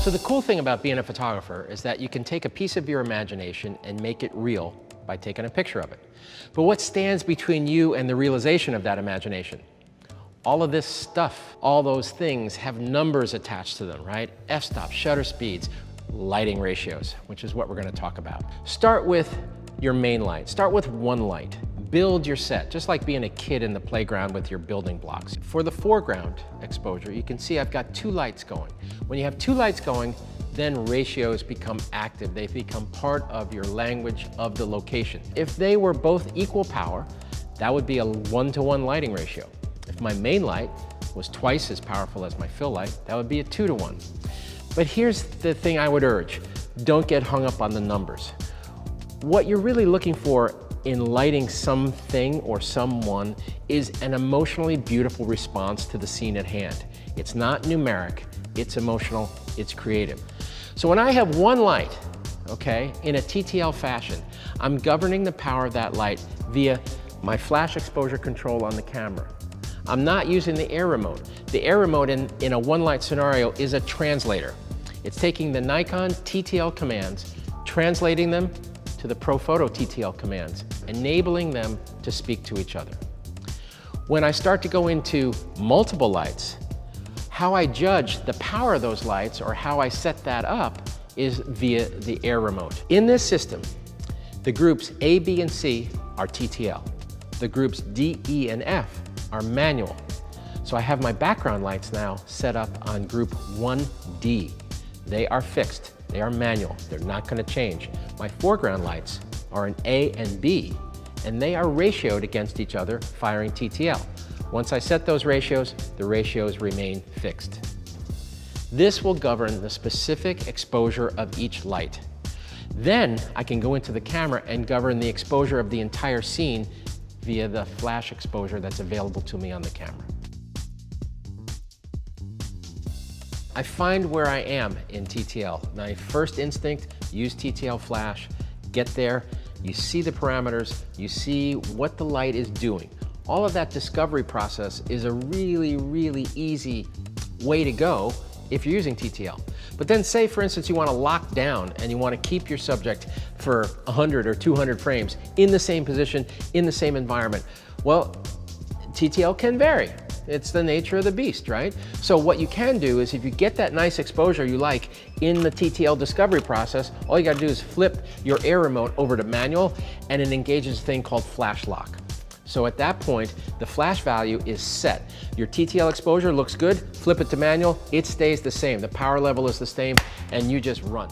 So the cool thing about being a photographer is that you can take a piece of your imagination and make it real by taking a picture of it. But what stands between you and the realization of that imagination? All of this stuff, all those things have numbers attached to them, right? F-stop, shutter speeds, lighting ratios, which is what we're going to talk about. Start with your main light. Start with one light. Build your set, just like being a kid in the playground with your building blocks. For the foreground exposure, you can see I've got two lights going. When you have two lights going, then ratios become active. They become part of your language of the location. If they were both equal power, that would be a 1-to-1 lighting ratio. If my main light was twice as powerful as my fill light, that would be a 2-to-1. But here's the thing I would urge. Don't get hung up on the numbers. What you're really looking for in lighting something or someone is an emotionally beautiful response to the scene at hand. It's not numeric, it's emotional, it's creative. So when I have one light, okay, in a TTL fashion, I'm governing the power of that light via my flash exposure control on the camera. I'm not using the air remote. The air remote in a one light scenario is a translator. It's taking the Nikon TTL commands, translating them to the Profoto TTL commands, enabling them to speak to each other. When I start to go into multiple lights, how I judge the power of those lights or how I set that up is via the air remote. In this system, the groups A, B, and C are TTL. The groups D, E, and F are manual. So I have my background lights now set up on group 1D. They are fixed. They are manual. They're not going to change. My foreground lights are an A and B, and they are ratioed against each other, firing TTL. Once I set those ratios, the ratios remain fixed. This will govern the specific exposure of each light. Then I can go into the camera and govern the exposure of the entire scene via the flash exposure that's available to me on the camera. I find where I am in TTL. My first instinct, use TTL flash, get there, you see the parameters, you see what the light is doing. All of that discovery process is a really, really easy way to go if you're using TTL. But then say, for instance, you want to lock down and you want to keep your subject for 100 or 200 frames in the same position, in the same environment. Well, TTL can vary. It's the nature of the beast, right? So what you can do is if you get that nice exposure you like in the TTL discovery process, all you got to do is flip your air remote over to manual and it engages a thing called flash lock. So at that point, the flash value is set. Your TTL exposure looks good, flip it to manual, it stays the same. The power level is the same, and you just run.